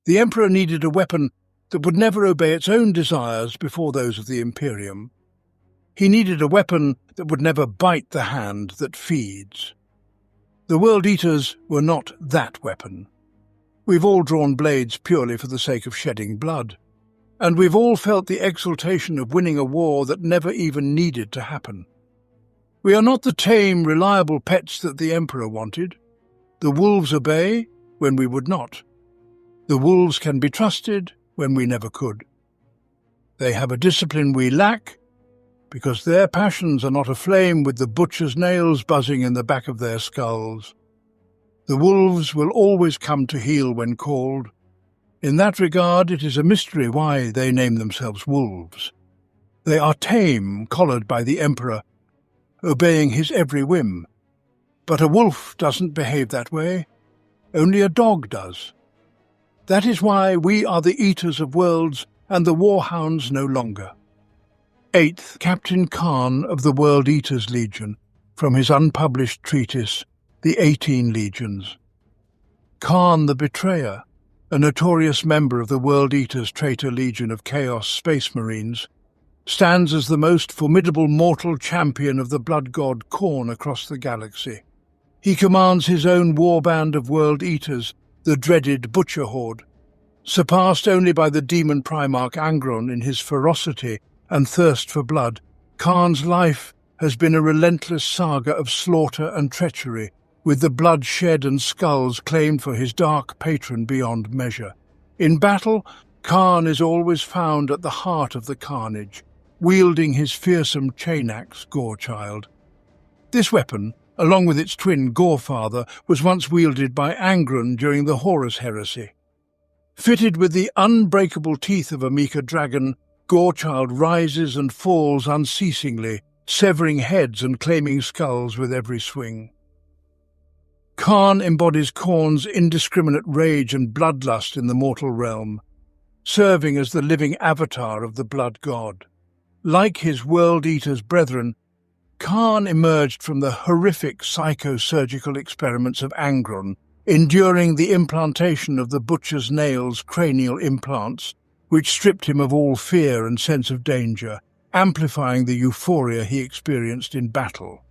The Emperor needed a weapon that would never obey its own desires before those of the Imperium. He needed a weapon that would never bite the hand that feeds. The World Eaters were not that weapon. We've all drawn blades purely for the sake of shedding blood, and we've all felt the exultation of winning a war that never even needed to happen. We are not the tame, reliable pets that the Emperor wanted. The wolves obey when we would not. The wolves can be trusted when we never could. They have a discipline we lack, because their passions are not aflame with the butcher's nails buzzing in the back of their skulls. The wolves will always come to heel when called. In that regard, it is a mystery why they name themselves wolves. They are tame, collared by the Emperor, obeying his every whim. But a wolf doesn't behave that way. Only a dog does. That is why we are the Eaters of Worlds and the Warhounds no longer. 8th Captain Khârn of the World Eaters Legion, from his unpublished treatise, The 18 Legions. Khârn the Betrayer, a notorious member of the World Eaters' traitor legion of Chaos Space Marines, stands as the most formidable mortal champion of the blood god Khârn across the galaxy. He commands his own warband of World Eaters, the dreaded Butcher Horde. Surpassed only by the demon Primarch Angron in his ferocity and thirst for blood, Khârn's life has been a relentless saga of slaughter and treachery, with the blood shed and skulls claimed for his dark patron beyond measure. In battle, Khârn is always found at the heart of the carnage, wielding his fearsome chain-axe Gorechild. This weapon, along with its twin Gorefather, was once wielded by Angron during the Horus Heresy. Fitted with the unbreakable teeth of a Mecha dragon, Gorechild rises and falls unceasingly, severing heads and claiming skulls with every swing. Khârn embodies Khorne's indiscriminate rage and bloodlust in the mortal realm, serving as the living avatar of the blood god. Like his World Eaters' brethren, Khârn emerged from the horrific psychosurgical experiments of Angron, enduring the implantation of the butcher's nails cranial implants, which stripped him of all fear and sense of danger, amplifying the euphoria he experienced in battle.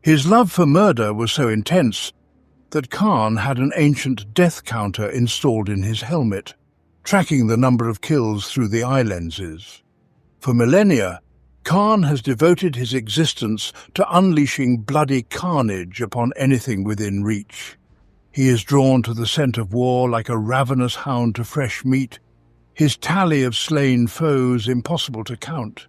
His love for murder was so intense that Khârn had an ancient death counter installed in his helmet, tracking the number of kills through the eye lenses. For millennia, Khârn has devoted his existence to unleashing bloody carnage upon anything within reach. He is drawn to the scent of war like a ravenous hound to fresh meat, his tally of slain foes impossible to count.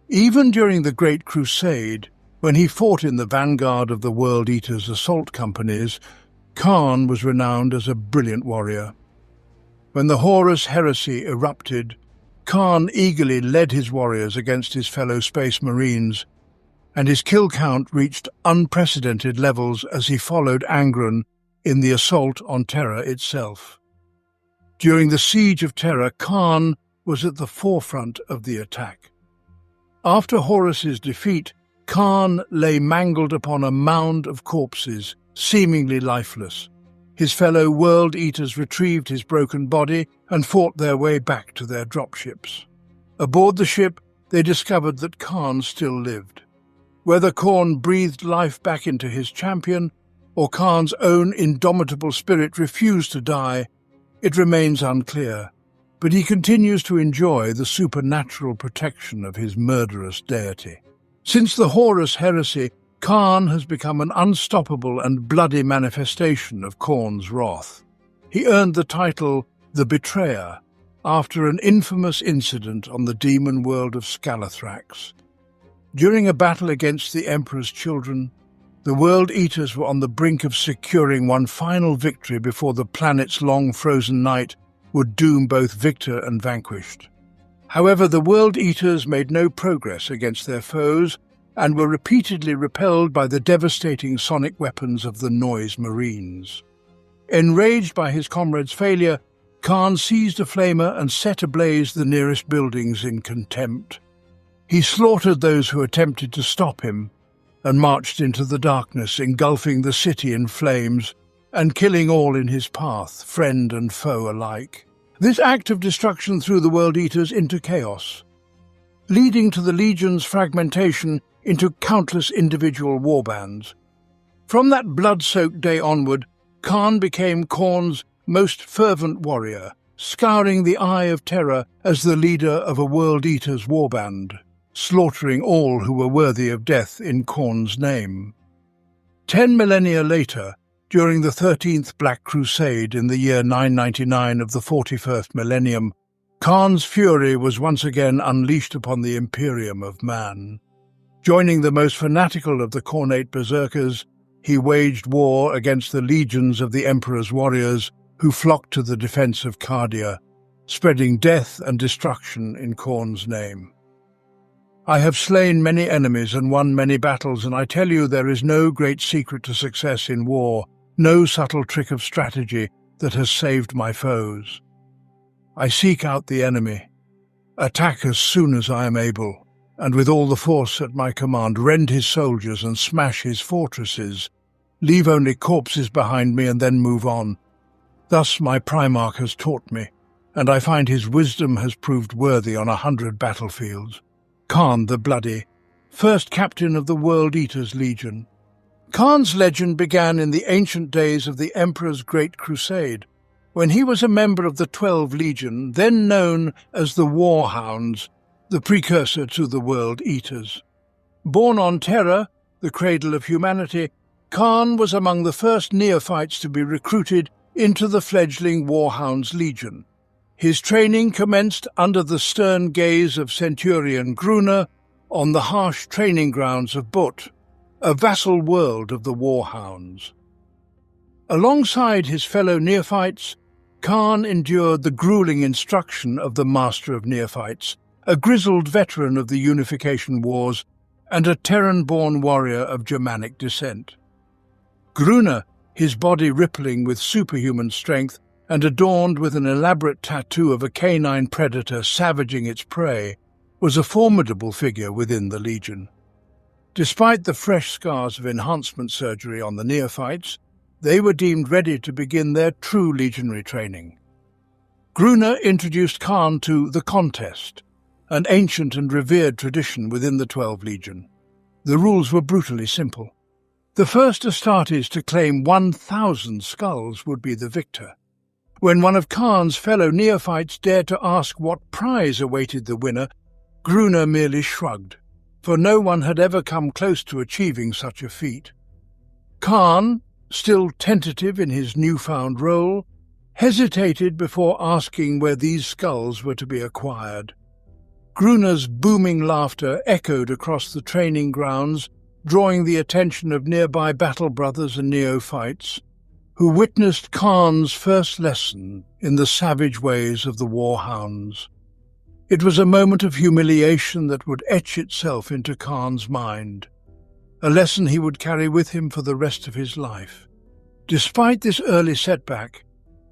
Even during the Great Crusade, when he fought in the vanguard of the World Eaters' assault companies, Khârn was renowned as a brilliant warrior. When the Horus Heresy erupted, Khârn eagerly led his warriors against his fellow Space Marines, and his kill count reached unprecedented levels as he followed Angron in the assault on Terra itself. During the Siege of Terra, Khârn was at the forefront of the attack. After Horus's defeat, Khârn lay mangled upon a mound of corpses, seemingly lifeless. His fellow World Eaters retrieved his broken body and fought their way back to their dropships. Aboard the ship, they discovered that Khârn still lived. Whether Khârn breathed life back into his champion, or Khârn's own indomitable spirit refused to die, it remains unclear, but he continues to enjoy the supernatural protection of his murderous deity. Since the Horus Heresy, Khârn has become an unstoppable and bloody manifestation of Khorne's wrath. He earned the title the Betrayer after an infamous incident on the demon world of Scalathrax. During a battle against the Emperor's children, the World Eaters were on the brink of securing one final victory before the planet's long frozen night would doom both victor and vanquished. However, the World Eaters made no progress against their foes and were repeatedly repelled by the devastating sonic weapons of the Noise Marines. Enraged by his comrades' failure, Khârn seized a flamer and set ablaze the nearest buildings in contempt. He slaughtered those who attempted to stop him, and marched into the darkness, engulfing the city in flames and killing all in his path, friend and foe alike. This act of destruction threw the World Eaters into chaos, leading to the Legion's fragmentation into countless individual warbands. From that blood-soaked day onward, Khârn became Khorne's most fervent warrior, scouring the Eye of Terror as the leader of a World Eaters warband, slaughtering all who were worthy of death in Khorne's name. 10 millennia later, during the 13th Black Crusade in the year 999 of the 41st millennium, Khârn's fury was once again unleashed upon the Imperium of Man. Joining the most fanatical of the Khaânate berserkers, he waged war against the legions of the Emperor's warriors who flocked to the defense of Khârn, spreading death and destruction in Khorne's name. I have slain many enemies and won many battles, and I tell you there is no great secret to success in war, no subtle trick of strategy that has saved my foes. I seek out the enemy, attack as soon as I am able, and with all the force at my command rend his soldiers and smash his fortresses, leave only corpses behind me and then move on. Thus my Primarch has taught me, and I find his wisdom has proved worthy on 100 battlefields. Khârn the Bloody, first captain of the World Eaters Legion. Khârn's legend began in the ancient days of the Emperor's Great Crusade, when he was a member of the 12 Legion, then known as the Warhounds, the precursor to the World Eaters. Born on Terra, the cradle of humanity, Khârn was among the first neophytes to be recruited into the fledgling Warhounds Legion. His training commenced under the stern gaze of Centurion Grünne on the harsh training grounds of But, a vassal world of the Warhounds. Alongside his fellow neophytes, Khârn endured the grueling instruction of the Master of Neophytes, a grizzled veteran of the Unification Wars and a Terran-born warrior of Germanic descent. Grünne, his body rippling with superhuman strength and adorned with an elaborate tattoo of a canine predator savaging its prey, was a formidable figure within the Legion. Despite the fresh scars of enhancement surgery on the neophytes, they were deemed ready to begin their true legionary training. Grünne introduced Khârn to the Contest, an ancient and revered tradition within the 12 Legion. The rules were brutally simple. The first Astartes to claim 1,000 skulls would be the victor. When one of Khârn's fellow neophytes dared to ask what prize awaited the winner, Grünne merely shrugged, for no one had ever come close to achieving such a feat. Khârn, still tentative in his newfound role, hesitated before asking where these skulls were to be acquired. Grünne's booming laughter echoed across the training grounds, drawing the attention of nearby battle brothers and neophytes, who witnessed Khârn's first lesson in the savage ways of the Warhounds. It was a moment of humiliation that would etch itself into Khârn's mind, a lesson he would carry with him for the rest of his life. Despite this early setback,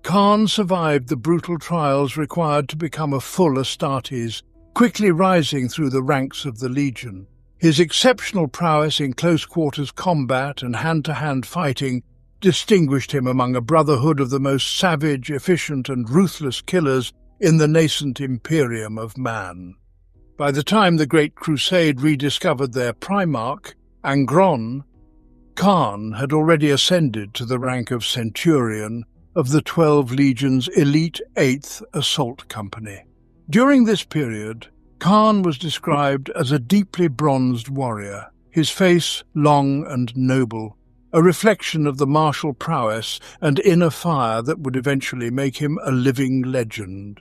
Khârn survived the brutal trials required to become a full Astartes, quickly rising through the ranks of the Legion. His exceptional prowess in close-quarters combat and hand-to-hand fighting distinguished him among a brotherhood of the most savage, efficient and ruthless killers in the nascent Imperium of Man. By the time the Great Crusade rediscovered their Primarch, Angron, Khârn had already ascended to the rank of Centurion of the 12 Legion's elite 8th Assault Company. During this period, Khârn was described as a deeply bronzed warrior, his face long and noble, a reflection of the martial prowess and inner fire that would eventually make him a living legend.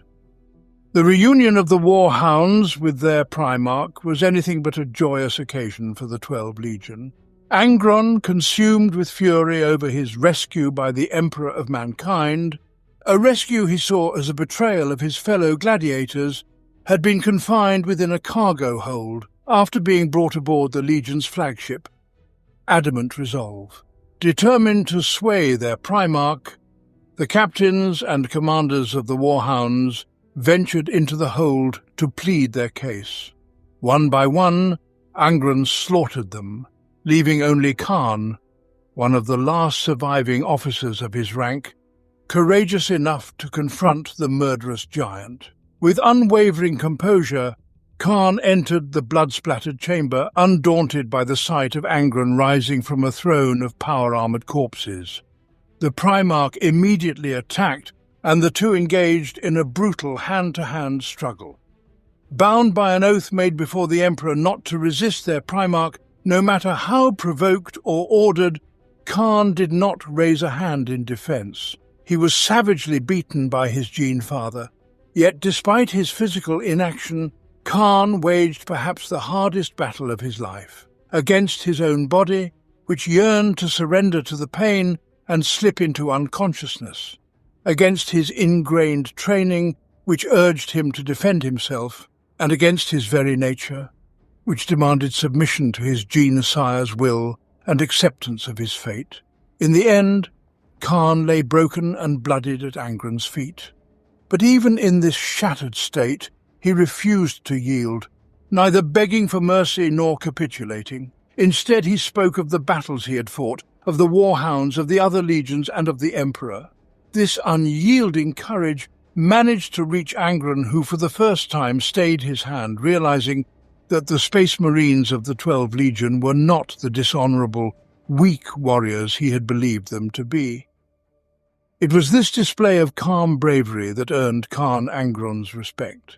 The reunion of the Warhounds with their Primarch was anything but a joyous occasion for the 12 Legion. Angron, consumed with fury over his rescue by the Emperor of Mankind, a rescue he saw as a betrayal of his fellow gladiators, had been confined within a cargo hold after being brought aboard the Legion's flagship. Adamant resolve. Determined to sway their Primarch, the captains and commanders of the Warhounds ventured into the hold to plead their case. One by one, Angron slaughtered them, leaving only Khârn, one of the last surviving officers of his rank, courageous enough to confront the murderous giant. With unwavering composure, Khârn entered the blood-splattered chamber, undaunted by the sight of Angron rising from a throne of power-armoured corpses. The Primarch immediately attacked, and the two engaged in a brutal hand-to-hand struggle. Bound by an oath made before the Emperor not to resist their Primarch, no matter how provoked or ordered, Khârn did not raise a hand in defence. He was savagely beaten by his Gene Father. Yet despite his physical inaction, Khârn waged perhaps the hardest battle of his life, against his own body, which yearned to surrender to the pain and slip into unconsciousness, against his ingrained training, which urged him to defend himself, and against his very nature, which demanded submission to his Gene Sire's will and acceptance of his fate. In the end, Khârn lay broken and bloodied at Angron's feet. But even in this shattered state, he refused to yield, neither begging for mercy nor capitulating. Instead, he spoke of the battles he had fought, of the warhounds, of the other legions, and of the Emperor. This unyielding courage managed to reach Angron, who for the first time stayed his hand, realizing that the Space Marines of the 12 Legion were not the dishonorable, weak warriors he had believed them to be. It was this display of calm bravery that earned Khârn Angron's respect.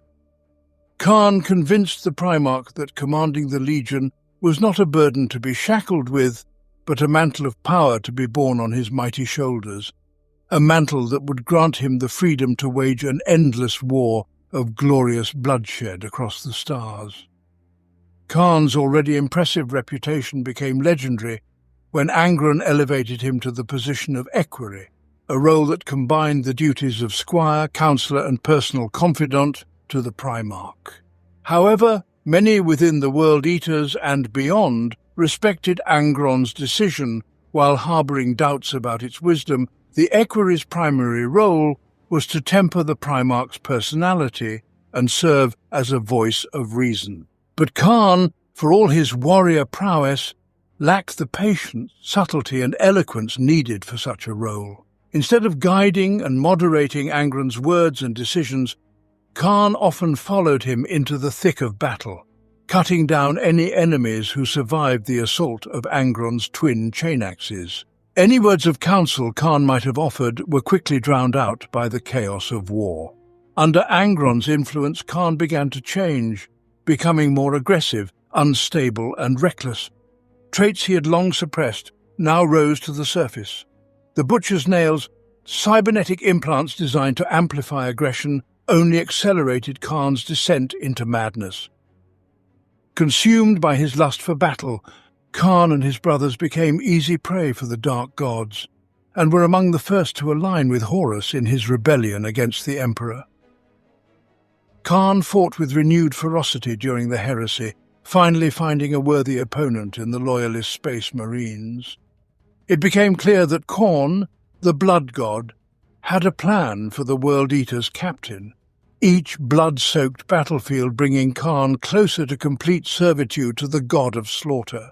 Khârn convinced the Primarch that commanding the Legion was not a burden to be shackled with, but a mantle of power to be borne on his mighty shoulders, a mantle that would grant him the freedom to wage an endless war of glorious bloodshed across the stars. Khârn's already impressive reputation became legendary when Angron elevated him to the position of equerry, a role that combined the duties of squire, counsellor, and personal confidant to the Primarch. However, many within the World Eaters and beyond respected Angron's decision. While harbouring doubts about its wisdom, the equerry's primary role was to temper the Primarch's personality and serve as a voice of reason. But Khârn, for all his warrior prowess, lacked the patience, subtlety, and eloquence needed for such a role. Instead of guiding and moderating Angron's words and decisions, Khârn often followed him into the thick of battle, cutting down any enemies who survived the assault of Angron's twin chain-axes. Any words of counsel Khârn might have offered were quickly drowned out by the chaos of war. Under Angron's influence, Khârn began to change, becoming more aggressive, unstable, and reckless. Traits he had long suppressed now rose to the surface. The butcher's nails, cybernetic implants designed to amplify aggression, only accelerated Khârn's descent into madness. Consumed by his lust for battle, Khârn and his brothers became easy prey for the dark gods, and were among the first to align with Horus in his rebellion against the Emperor. Khârn fought with renewed ferocity during the heresy, finally finding a worthy opponent in the loyalist Space Marines. It became clear that Khârn, the blood god, had a plan for the World Eater's captain, each blood-soaked battlefield bringing Khârn closer to complete servitude to the god of slaughter.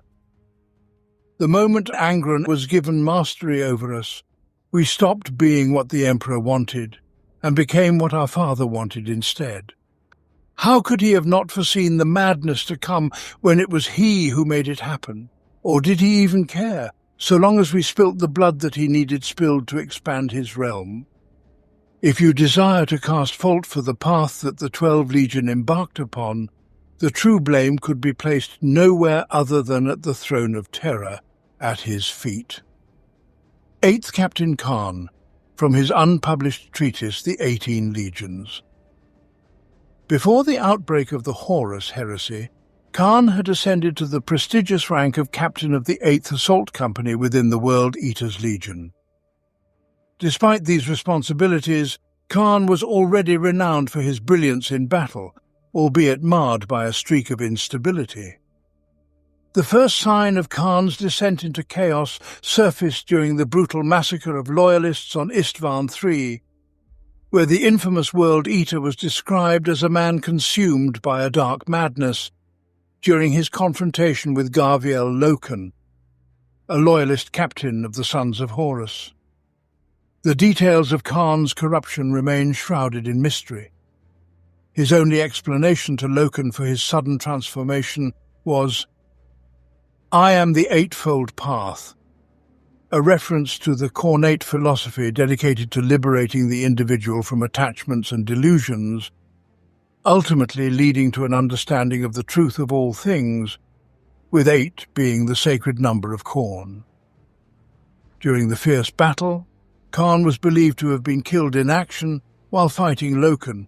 The moment Angron was given mastery over us, we stopped being what the Emperor wanted and became what our father wanted instead. How could he have not foreseen the madness to come when it was he who made it happen? Or did he even care, so long as we spilt the blood that he needed spilled to expand his realm? If you desire to cast fault for the path that the 12 Legion embarked upon, the true blame could be placed nowhere other than at the throne of terror, at his feet. 8th Captain Khârn, from his unpublished treatise The 18 Legions. Before the outbreak of the Horus heresy, Khârn had ascended to the prestigious rank of captain of the 8th Assault Company within the World Eaters Legion. Despite these responsibilities, Khârn was already renowned for his brilliance in battle, albeit marred by a streak of instability. The first sign of Khârn's descent into chaos surfaced during the brutal massacre of loyalists on Istvan III, where the infamous World Eater was described as a man consumed by a dark madness during his confrontation with Garviel Loken, a loyalist captain of the Sons of Horus. The details of Khârn's corruption remain shrouded in mystery. His only explanation to Loken for his sudden transformation was, "I am the Eightfold Path," a reference to the Khârnate philosophy dedicated to liberating the individual from attachments and delusions, ultimately leading to an understanding of the truth of all things, with 8 being the sacred number of Khârn. During the fierce battle, Khârn was believed to have been killed in action while fighting Loken,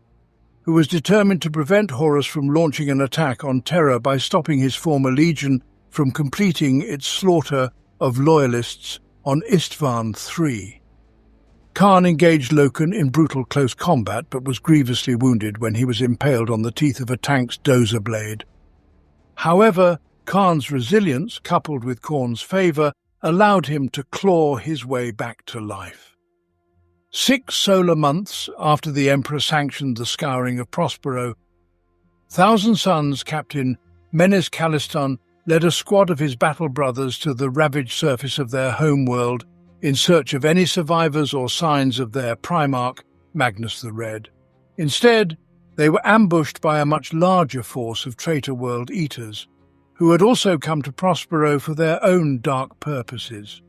who was determined to prevent Horus from launching an attack on Terra by stopping his former legion from completing its slaughter of loyalists on Istvan III. Khârn engaged Loken in brutal close combat but was grievously wounded when he was impaled on the teeth of a tank's dozer blade. However, Khârn's resilience, coupled with Khârn's favour, allowed him to claw his way back to life. 6 solar months after the Emperor sanctioned the scouring of Prospero, Thousand Sons captain Menes Khârn led a squad of his battle brothers to the ravaged surface of their homeworld in search of any survivors or signs of their primarch, Magnus the Red. Instead, they were ambushed by a much larger force of traitor world eaters, who had also come to Prospero for their own dark purposes.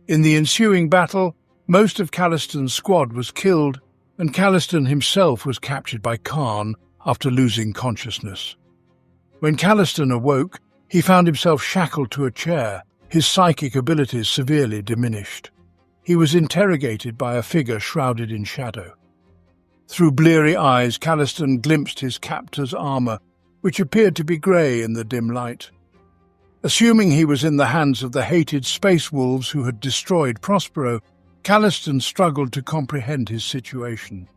In the ensuing battle, most of Khârn's squad was killed, and Khârn himself was captured by Khârn after losing consciousness. When Khârn awoke, he found himself shackled to a chair, his psychic abilities severely diminished. He was interrogated by a figure shrouded in shadow. Through bleary eyes, Khârn glimpsed his captor's armour, which appeared to be grey in the dim light. Assuming he was in the hands of the hated space wolves who had destroyed Prospero, Khârn struggled to comprehend his situation.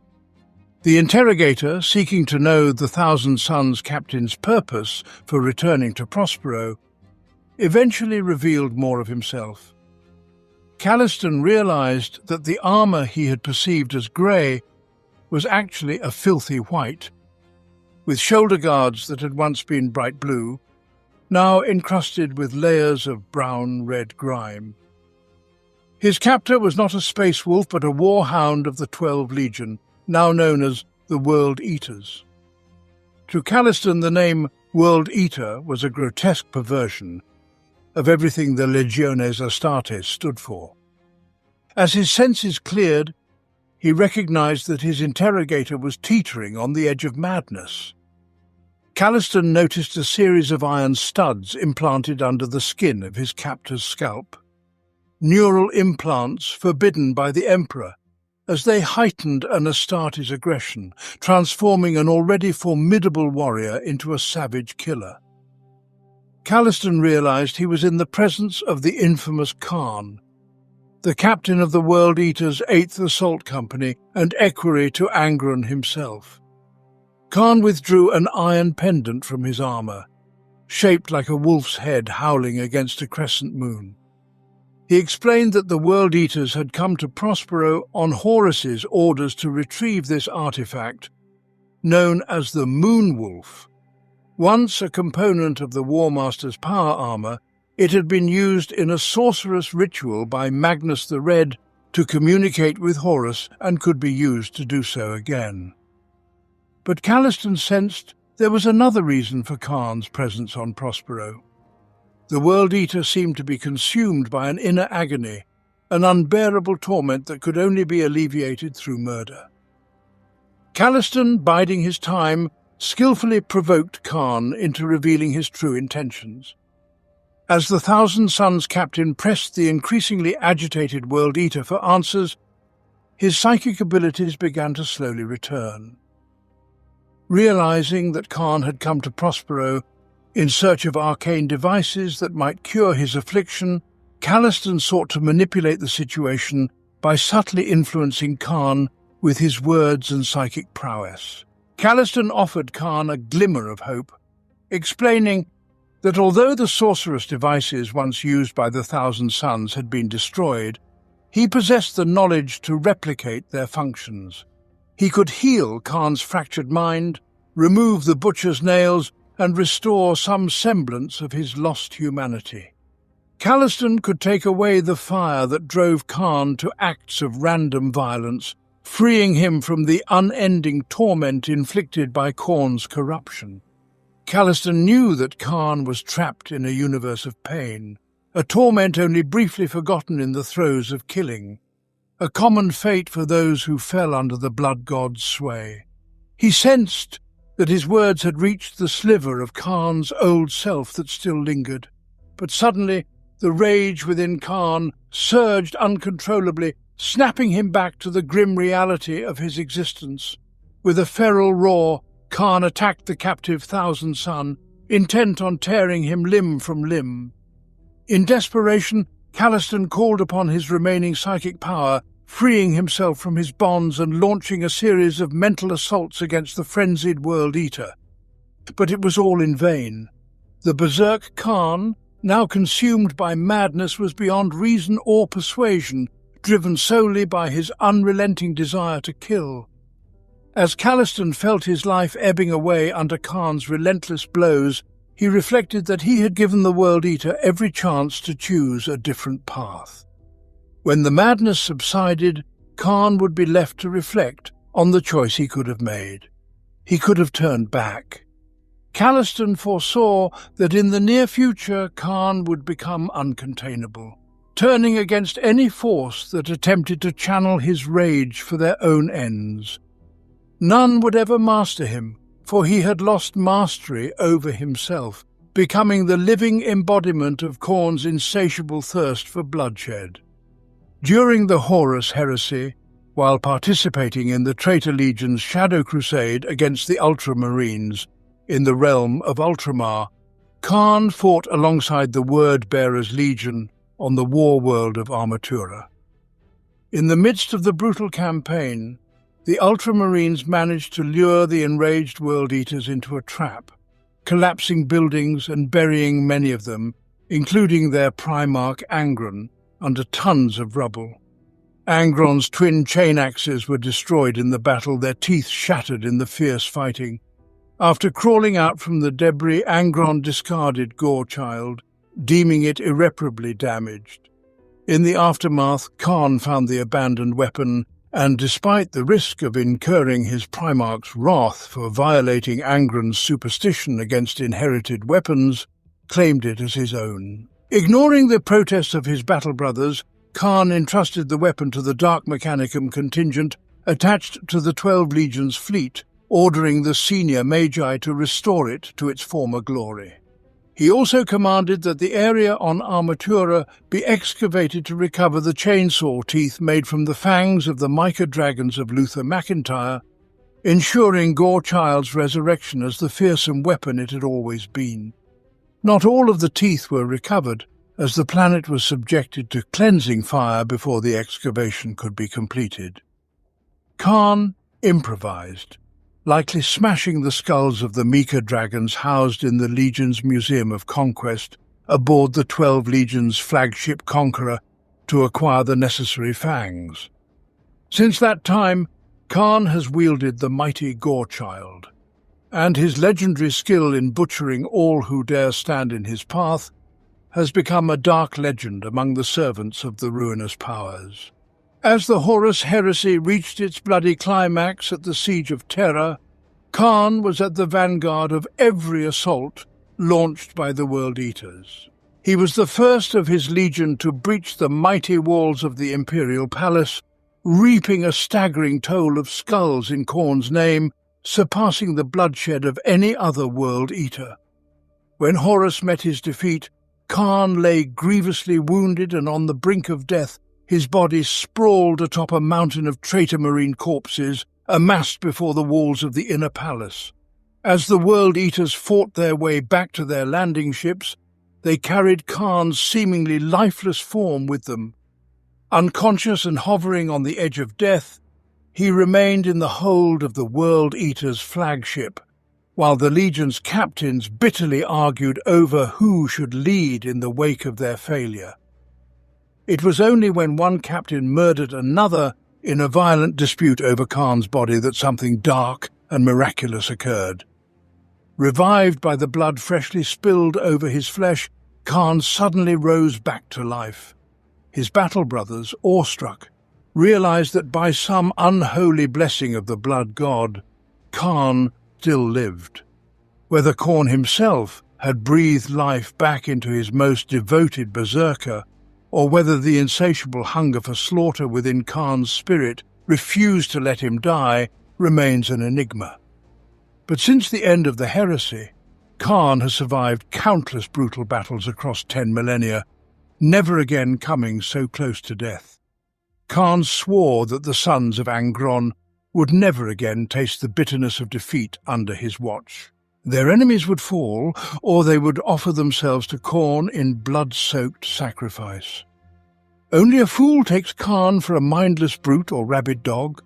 The interrogator, seeking to know the Thousand Sons captain's purpose for returning to Prospero, eventually revealed more of himself. Khârn realized that the armour he had perceived as grey was actually a filthy white, with shoulder guards that had once been bright blue, now encrusted with layers of brown-red grime. His captor was not a space wolf but a warhound of the 12 Legion, now known as the World Eaters. To Khârn, the name World Eater was a grotesque perversion of everything the Legiones Astartes stood for. As his senses cleared, he recognized that his interrogator was teetering on the edge of madness. Khârn noticed a series of iron studs implanted under the skin of his captor's scalp. Neural implants forbidden by the Emperor, as they heightened an Astartes' aggression, transforming an already formidable warrior into a savage killer. Khârn realized he was in the presence of the infamous Khârn, the captain of the World Eaters' 8th Assault Company and equerry to Angron himself. Khârn withdrew an iron pendant from his armour, shaped like a wolf's head howling against a crescent moon. He explained that the World Eaters had come to Prospero on Horus's orders to retrieve this artifact, known as the Moon Wolf. Once a component of the War Master's power armour, it had been used in a sorcerous ritual by Magnus the Red to communicate with Horus and could be used to do so again. But Khârn sensed there was another reason for Khârn's presence on Prospero. The World Eater seemed to be consumed by an inner agony, an unbearable torment that could only be alleviated through murder. Khârn, biding his time, skillfully provoked Khârn into revealing his true intentions. As the Thousand Sons captain pressed the increasingly agitated World Eater for answers, his psychic abilities began to slowly return. Realizing that Khârn had come to Prospero in search of arcane devices that might cure his affliction, Khârn sought to manipulate the situation by subtly influencing Khârn with his words and psychic prowess. Khârn offered Khârn a glimmer of hope, explaining that although the sorcerous devices once used by the Thousand Sons had been destroyed, he possessed the knowledge to replicate their functions. He could heal Khârn's fractured mind, remove the butcher's nails, and restore some semblance of his lost humanity. Khârn could take away the fire that drove Khârn to acts of random violence, freeing him from the unending torment inflicted by Khârn's corruption. Khârn knew that Khârn was trapped in a universe of pain, a torment only briefly forgotten in the throes of killing, a common fate for those who fell under the blood god's sway. He sensed that his words had reached the sliver of Khârn's old self that still lingered, but suddenly the rage within Khârn surged uncontrollably, snapping him back to the grim reality of his existence. With a feral roar, Khârn attacked the captive Thousand Sun, intent on tearing him limb from limb. In desperation, Khârn called upon his remaining psychic power, freeing himself from his bonds and launching a series of mental assaults against the frenzied World Eater. But it was all in vain. The berserk Khârn, now consumed by madness, was beyond reason or persuasion, driven solely by his unrelenting desire to kill. As Khârn felt his life ebbing away under Khârn's relentless blows, he reflected that he had given the World Eater every chance to choose a different path. When the madness subsided, Khârn would be left to reflect on the choice he could have made. He could have turned back. Khârn foresaw that in the near future Khârn would become uncontainable, turning against any force that attempted to channel his rage for their own ends. None would ever master him, for he had lost mastery over himself, becoming the living embodiment of Khârn's insatiable thirst for bloodshed. During the Horus heresy, while participating in the Traitor Legion's Shadow Crusade against the Ultramarines in the realm of Ultramar, Khârn fought alongside the Word-Bearers Legion on the war world of Armatura. In the midst of the brutal campaign, the Ultramarines managed to lure the enraged World Eaters into a trap, collapsing buildings and burying many of them, including their Primarch Angron, under tons of rubble. Angron's twin chain axes were destroyed in the battle, their teeth shattered in the fierce fighting. After crawling out from the debris, Angron discarded Gorechild, deeming it irreparably damaged. In the aftermath, Khârn found the abandoned weapon, and despite the risk of incurring his Primarch's wrath for violating Angron's superstition against inherited weapons, claimed it as his own. Ignoring the protests of his battle brothers, Khârn entrusted the weapon to the Dark Mechanicum contingent attached to the 12 Legions fleet, ordering the senior Magi to restore it to its former glory. He also commanded that the area on Armatura be excavated to recover the chainsaw teeth made from the fangs of the mica dragons of Luther MacIntyre, ensuring Gorechild's resurrection as the fearsome weapon it had always been. Not all of the teeth were recovered, as the planet was subjected to cleansing fire before the excavation could be completed. Khârn improvised, likely smashing the skulls of the mica dragons housed in the Legion's Museum of Conquest aboard the 12 Legions' flagship Conqueror to acquire the necessary fangs. Since that time, Khârn has wielded the mighty Gorechild, and his legendary skill in butchering all who dare stand in his path has become a dark legend among the servants of the ruinous powers. As the Horus heresy reached its bloody climax at the Siege of Terra, Khârn was at the vanguard of every assault launched by the World Eaters. He was the first of his legion to breach the mighty walls of the Imperial Palace, reaping a staggering toll of skulls in Khârn's name, surpassing the bloodshed of any other World Eater. When Horus met his defeat, Khârn lay grievously wounded and on the brink of death, his body sprawled atop a mountain of traitor marine corpses amassed before the walls of the inner palace. As the World Eaters fought their way back to their landing ships, they carried Khârn's seemingly lifeless form with them. Unconscious and hovering on the edge of death, he remained in the hold of the World Eaters' flagship, while the Legion's captains bitterly argued over who should lead in the wake of their failure. It was only when one captain murdered another in a violent dispute over Khârn's body that something dark and miraculous occurred. Revived by the blood freshly spilled over his flesh, Khârn suddenly rose back to life. His battle brothers, awestruck, realized that by some unholy blessing of the blood god, Khârn still lived. Whether Khârn himself had breathed life back into his most devoted berserker, or whether the insatiable hunger for slaughter within Khârn's spirit refused to let him die, remains an enigma. But since the end of the heresy, Khârn has survived countless brutal battles across 10 millennia, never again coming so close to death. Khârn swore that the sons of Angron would never again taste the bitterness of defeat under his watch. Their enemies would fall, or they would offer themselves to Khârn in blood-soaked sacrifice. Only a fool takes Khârn for a mindless brute or rabid dog.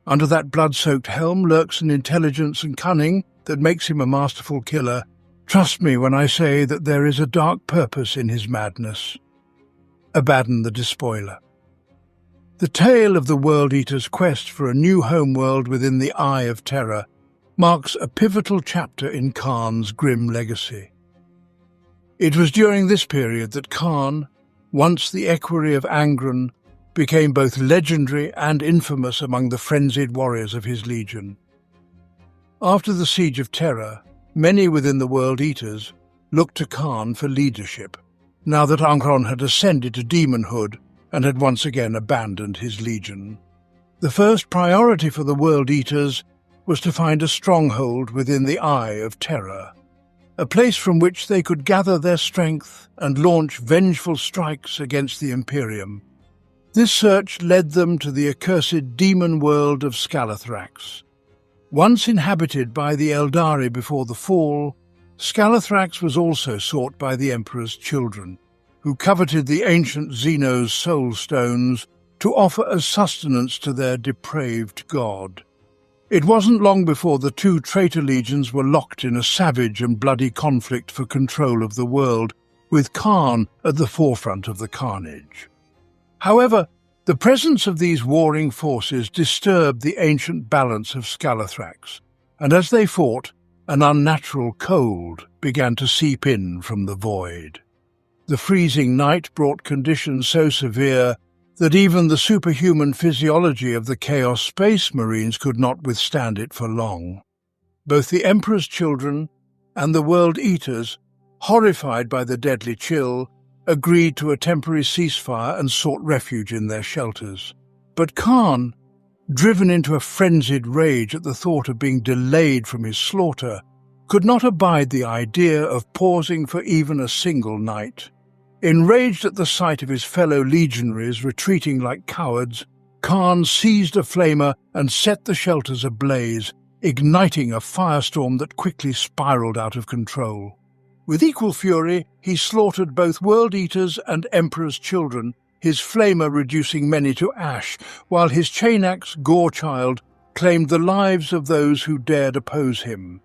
Under that blood-soaked helm lurks an intelligence and cunning that makes him a masterful killer. Trust me when I say that there is a dark purpose in his madness. Abaddon the Despoiler. The tale of the World Eater's quest for a new homeworld within the Eye of Terror marks a pivotal chapter in Khârn's grim legacy. It was during this period that Khârn, once the equerry of Angron, became both legendary and infamous among the frenzied warriors of his legion. After the Siege of Terror, many within the World Eaters looked to Khârn for leadership, now that Angron had ascended to demonhood and had once again abandoned his legion. The first priority for the World Eaters was to find a stronghold within the Eye of Terror, a place from which they could gather their strength and launch vengeful strikes against the Imperium. This search led them to the accursed demon world of Scalathrax. Once inhabited by the Eldari before the fall, Scalathrax was also sought by the Emperor's children, who coveted the ancient Xeno's soul stones to offer as sustenance to their depraved god. It wasn't long before the two traitor legions were locked in a savage and bloody conflict for control of the world, with Khârn at the forefront of the carnage. However, the presence of these warring forces disturbed the ancient balance of Scalathrax, and as they fought, an unnatural cold began to seep in from the void. The freezing night brought conditions so severe that even the superhuman physiology of the Chaos Space Marines could not withstand it for long. Both the Emperor's children and the World Eaters, horrified by the deadly chill, agreed to a temporary ceasefire and sought refuge in their shelters. But Khârn, driven into a frenzied rage at the thought of being delayed from his slaughter, could not abide the idea of pausing for even a single night. Enraged at the sight of his fellow legionaries retreating like cowards, Khârn seized a flamer and set the shelters ablaze, igniting a firestorm that quickly spiraled out of control. With equal fury, he slaughtered both World Eaters and Emperor's children, his flamer reducing many to ash, while his chain-axe Gorechild claimed the lives of those who dared oppose him.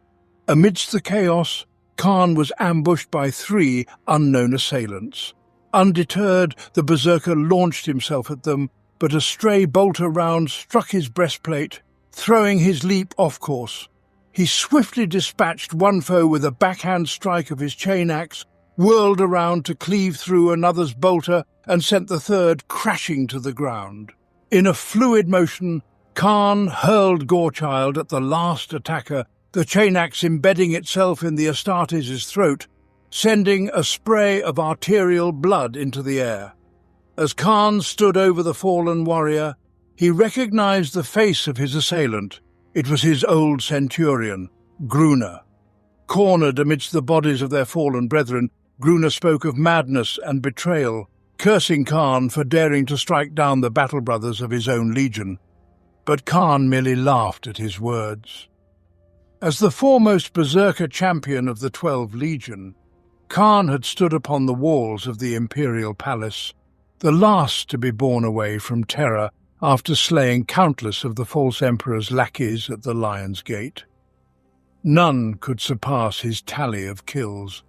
Amidst the chaos, Khârn was ambushed by 3 unknown assailants. Undeterred, the berserker launched himself at them, but a stray bolter round struck his breastplate, throwing his leap off course. He swiftly dispatched one foe with a backhand strike of his chain-axe, whirled around to cleave through another's bolter, and sent the third crashing to the ground. In a fluid motion, Khârn hurled Gorechild at the last attacker, the chain-axe embedding itself in the Astartes' throat, sending a spray of arterial blood into the air. As Khârn stood over the fallen warrior, he recognized the face of his assailant. It was his old centurion, Gruna. Cornered amidst the bodies of their fallen brethren, Gruna spoke of madness and betrayal, cursing Khârn for daring to strike down the battle brothers of his own legion. But Khârn merely laughed at his words. As the foremost berserker champion of the 12 Legion, Khârn had stood upon the walls of the imperial palace, the last to be borne away from terror after slaying countless of the false emperor's lackeys at the Lion's Gate. None could surpass his tally of kills.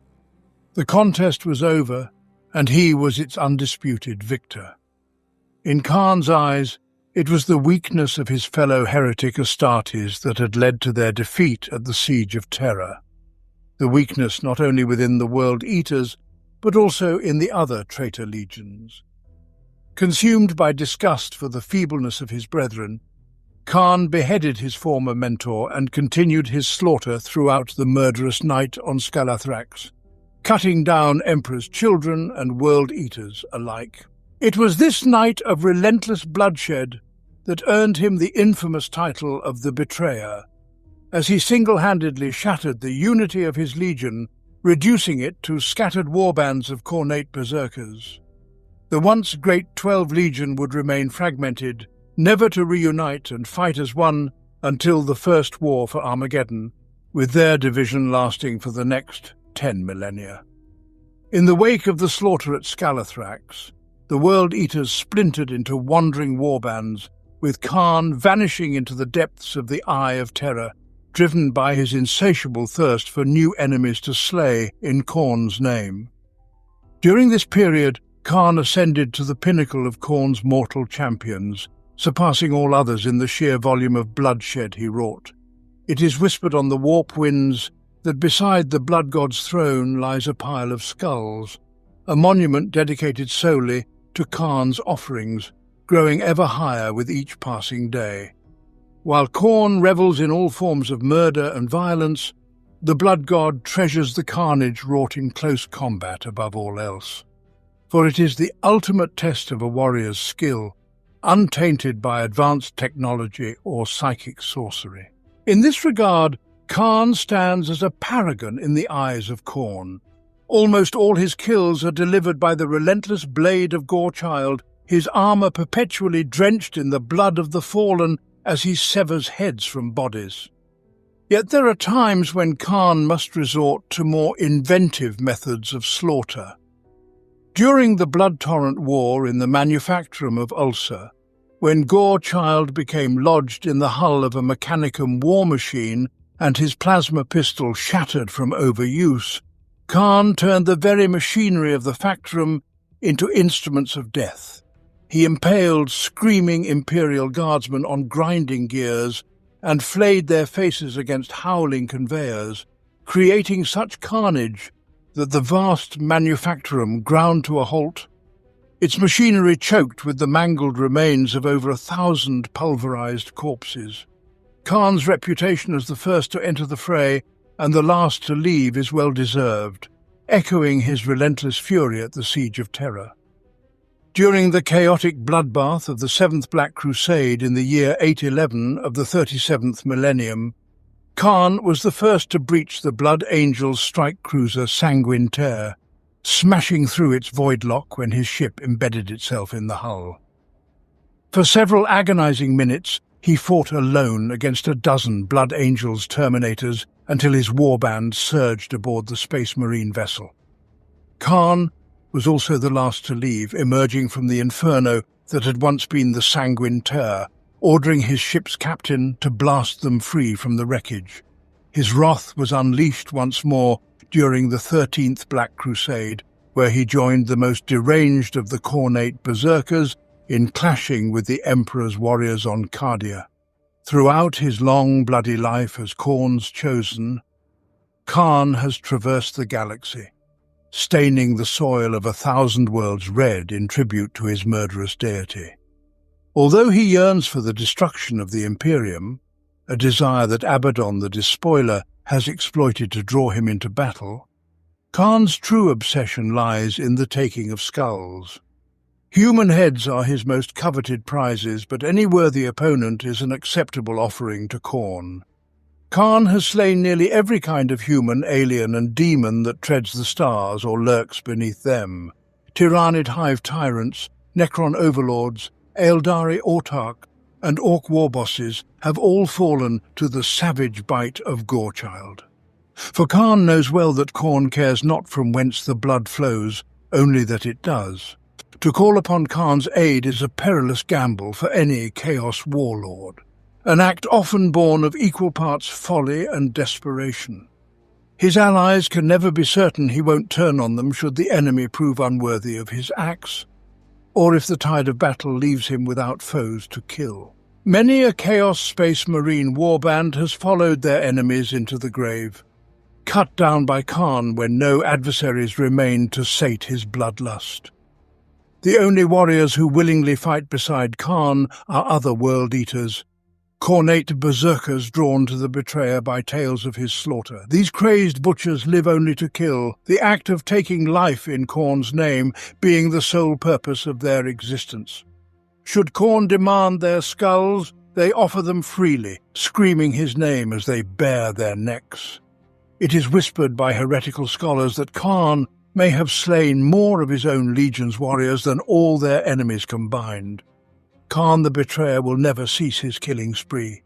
The contest was over, and he was its undisputed victor. In Khârn's eyes, it was the weakness of his fellow heretic Astartes that had led to their defeat at the Siege of Terror. The weakness not only within the World Eaters, but also in the other traitor legions. Consumed by disgust for the feebleness of his brethren, Khârn beheaded his former mentor and continued his slaughter throughout the murderous night on Scalathrax, cutting down Emperor's children and world-eaters alike. It was this night of relentless bloodshed that earned him the infamous title of the Betrayer, as he single-handedly shattered the unity of his legion, reducing it to scattered warbands of Khornate berserkers. The once great 12 Legion would remain fragmented, never to reunite and fight as one until the First War for Armageddon, with their division lasting for the next 10 millennia. In the wake of the slaughter at Scalathrax, the World-Eaters splintered into wandering warbands, with Khârn vanishing into the depths of the Eye of Terror, driven by his insatiable thirst for new enemies to slay in Khorn's name. During this period, Khârn ascended to the pinnacle of Khorn's mortal champions, surpassing all others in the sheer volume of bloodshed he wrought. It is whispered on the warp winds that beside the blood god's throne lies a pile of skulls, a monument dedicated solely to Khârn's offerings, growing ever higher with each passing day. While Khorn revels in all forms of murder and violence, the blood god treasures the carnage wrought in close combat above all else. For it is the ultimate test of a warrior's skill, untainted by advanced technology or psychic sorcery. In this regard, Khârn stands as a paragon in the eyes of Khorn. Almost all his kills are delivered by the relentless blade of Gorechild, his armour perpetually drenched in the blood of the fallen as he severs heads from bodies. Yet there are times when Khârn must resort to more inventive methods of slaughter. During the Blood Torrent War in the Manufactorum of Ulcer, when Gorechild became lodged in the hull of a Mechanicum war machine and his plasma pistol shattered from overuse, Khârn turned the very machinery of the Factorum into instruments of death. He impaled screaming Imperial guardsmen on grinding gears and flayed their faces against howling conveyors, creating such carnage that the vast Manufactorum ground to a halt, its machinery choked with the mangled remains of over 1,000 pulverized corpses. Khârn's reputation as the first to enter the fray and the last to leave is well deserved, echoing his relentless fury at the Siege of Terror. During the chaotic bloodbath of the Seventh Black Crusade in the year 811 of the 37th millennium, Khârn was the first to breach the Blood Angel's strike cruiser Sanguine Terre, smashing through its void lock when his ship embedded itself in the hull. For several agonizing minutes, he fought alone against a dozen Blood Angel's Terminators until his warband surged aboard the Space Marine vessel. Khârn was also the last to leave, emerging from the inferno that had once been the Sanguine Terre, ordering his ship's captain to blast them free from the wreckage. His wrath was unleashed once more during the 13th Black Crusade, where he joined the most deranged of the Khornate berserkers in clashing with the Emperor's warriors on Cardia. Throughout his long, bloody life as Khorn's chosen, Khârn has traversed the galaxy, staining the soil of 1,000 worlds red in tribute to his murderous deity. Although he yearns for the destruction of the Imperium, a desire that Abaddon the Despoiler has exploited to draw him into battle, Khârn's true obsession lies in the taking of skulls. Human heads are his most coveted prizes, but any worthy opponent is an acceptable offering to Khorn. Khârn has slain nearly every kind of human, alien and demon that treads the stars or lurks beneath them. Tyrannid hive tyrants, Necron overlords, Eldari autarch, and Orc war-bosses have all fallen to the savage bite of Gorechild. For Khârn knows well that Khorn cares not from whence the blood flows, only that it does. To call upon Khârn's aid is a perilous gamble for any Chaos warlord, an act often born of equal parts folly and desperation. His allies can never be certain he won't turn on them should the enemy prove unworthy of his axe, or if the tide of battle leaves him without foes to kill. Many a Chaos Space Marine warband has followed their enemies into the grave. cut down by Khârn when no adversaries remained to sate his bloodlust. The only warriors who willingly fight beside Khârn are other world-eaters, cornate berserkers drawn to the betrayer by tales of his slaughter. These crazed butchers live only to kill, the act of taking life in Khârn's name being the sole purpose of their existence. Should Khârn demand their skulls, they offer them freely, screaming his name as they bare their necks. It is whispered by heretical scholars that Khârn may have slain more of his own legion's warriors than all their enemies combined. Khârn the betrayer will never cease his killing spree.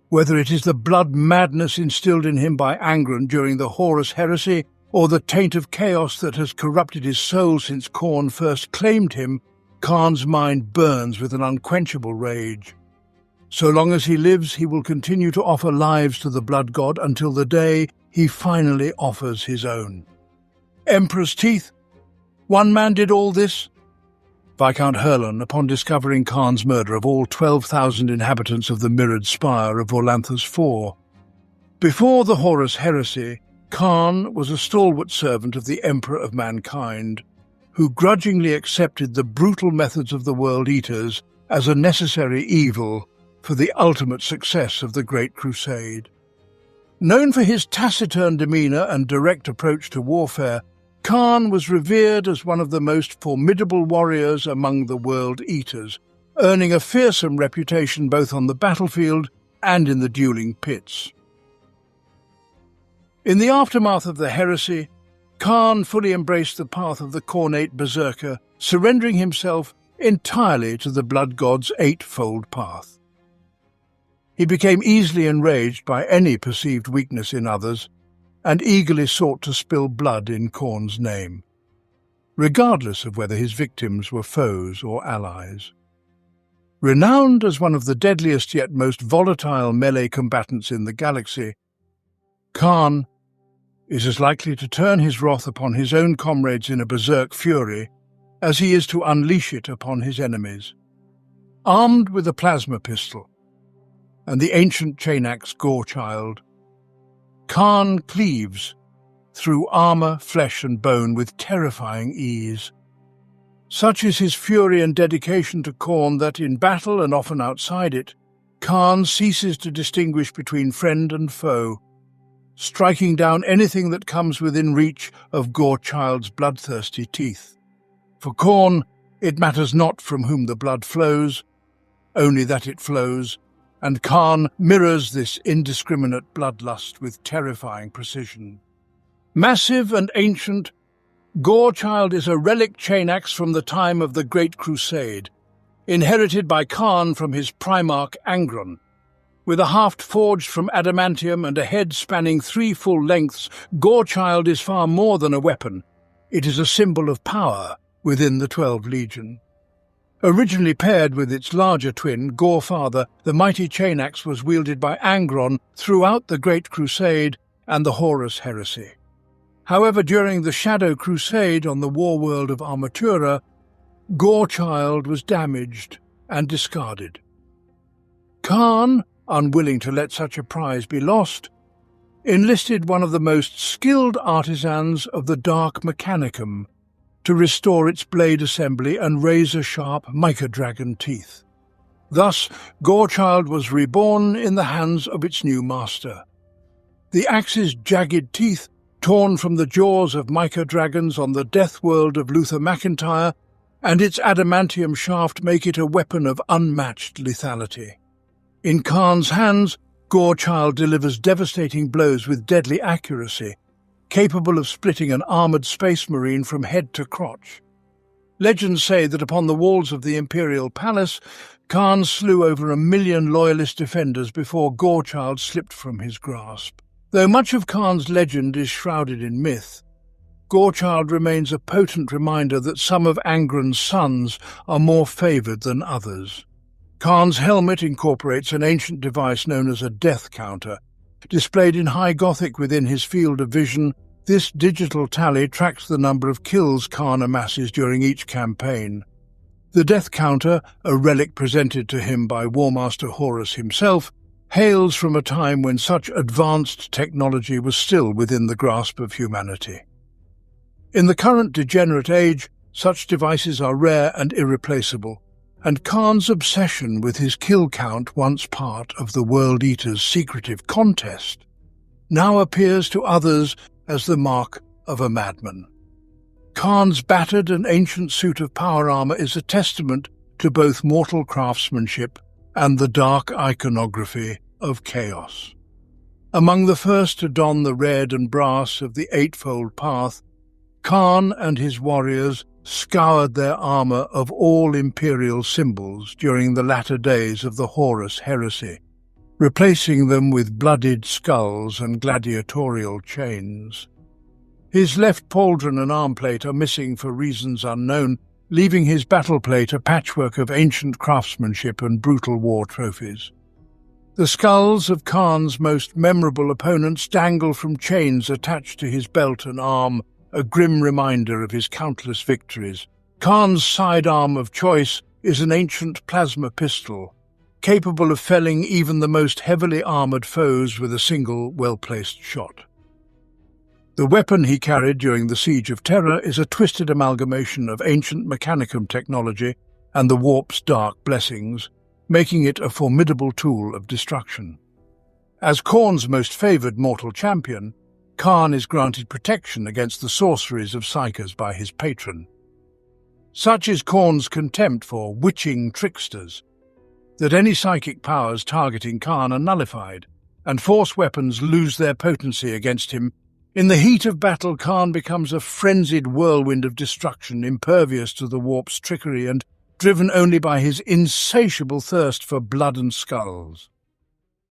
Whether it is the blood madness instilled in him by Angron during the Horus heresy, or the taint of chaos that has corrupted his soul since Khârn first claimed him, Khârn's mind burns with an unquenchable rage. So long as he lives, he will continue to offer lives to the blood god until the day he finally offers his own. Emperor's teeth? One man did all this? Viscount Khârn, upon discovering Khârn's murder of all 12,000 inhabitants of the mirrored spire of Vorlanthus IV. Before the Horus heresy, Khârn was a stalwart servant of the Emperor of mankind, who grudgingly accepted the brutal methods of the World Eaters as a necessary evil for the ultimate success of the Great Crusade. Known for his taciturn demeanour and direct approach to warfare, Khârn was revered as one of the most formidable warriors among the World Eaters, earning a fearsome reputation both on the battlefield and in the dueling pits. In the aftermath of the heresy, Khârn fully embraced the path of the cornate berserker, surrendering himself entirely to the blood god's eightfold path. He became easily enraged by any perceived weakness in others, and eagerly sought to spill blood in Khârn's name, regardless of whether his victims were foes or allies. Renowned as one of the deadliest yet most volatile melee combatants in the galaxy, Khârn is as likely to turn his wrath upon his own comrades in a berserk fury as he is to unleash it upon his enemies. Armed with a plasma pistol and the ancient chain-axe Gorechild, Khârn cleaves through armour, flesh and bone with terrifying ease. Such is his fury and dedication to Khârn that, in battle and often outside it, Khârn ceases to distinguish between friend and foe, striking down anything that comes within reach of Gorechild's bloodthirsty teeth. For Khârn, it matters not from whom the blood flows, only that it flows, and Khârn mirrors this indiscriminate bloodlust with terrifying precision. Massive and ancient, Gorechild is a relic chain-axe from the time of the Great Crusade, inherited by Khârn from his primarch Angron. With a haft forged from adamantium and a head spanning 3 full lengths, Gorechild is far more than a weapon. It is a symbol of power within the 12 Legion. Originally paired with its larger twin, Gorefather, the mighty chain-axe was wielded by Angron throughout the Great Crusade and the Horus heresy. However, during the Shadow Crusade on the warworld of Armatura, Gorechild was damaged and discarded. Khârn, unwilling to let such a prize be lost, enlisted one of the most skilled artisans of the Dark Mechanicum to restore its blade assembly and razor-sharp Myca-dragon teeth. Thus, Gorechild was reborn in the hands of its new master. The axe's jagged teeth, torn from the jaws of Myca-dragons on the death world of Luther McIntyre, and its adamantium shaft make it a weapon of unmatched lethality. In Khârn's hands, Gorechild delivers devastating blows with deadly accuracy, capable of splitting an armoured space marine from head to crotch. Legends say that upon the walls of the Imperial Palace, Khârn slew over 1 million loyalist defenders before Gorechild slipped from his grasp. Though much of Khârn's legend is shrouded in myth, Gorechild remains a potent reminder that some of Angron's sons are more favoured than others. Khârn's helmet incorporates an ancient device known as a death counter. Displayed in high Gothic within his field of vision, this digital tally tracks the number of kills Khârn amasses during each campaign. The death counter, a relic presented to him by Warmaster Horus himself, hails from a time when such advanced technology was still within the grasp of humanity. In the current degenerate age, such devices are rare and irreplaceable, and Khârn's obsession with his kill count, once part of the World Eater's secretive contest, now appears to others as the mark of a madman. Khârn's battered and ancient suit of power armor is a testament to both mortal craftsmanship and the dark iconography of chaos. Among the first to don the red and brass of the Eightfold Path, Khârn and his warriors scoured their armor of all imperial symbols during the latter days of the Horus heresy, replacing them with bloodied skulls and gladiatorial chains. His left pauldron and armplate are missing for reasons unknown, leaving his battleplate a patchwork of ancient craftsmanship and brutal war trophies. The skulls of Khârn's most memorable opponents dangle from chains attached to his belt and arm, a grim reminder of his countless victories. Khârn's sidearm of choice is an ancient plasma pistol, capable of felling even the most heavily armoured foes with a single, well-placed shot. The weapon he carried during the Siege of Terror is a twisted amalgamation of ancient mechanicum technology and the warp's dark blessings, making it a formidable tool of destruction. As Khârn's most favoured mortal champion, Khârn is granted protection against the sorceries of psykers by his patron. Such is Khârn's contempt for witching tricksters, that any psychic powers targeting Khârn are nullified, and force weapons lose their potency against him. In the heat of battle, Khârn becomes a frenzied whirlwind of destruction, impervious to the warp's trickery and driven only by his insatiable thirst for blood and skulls.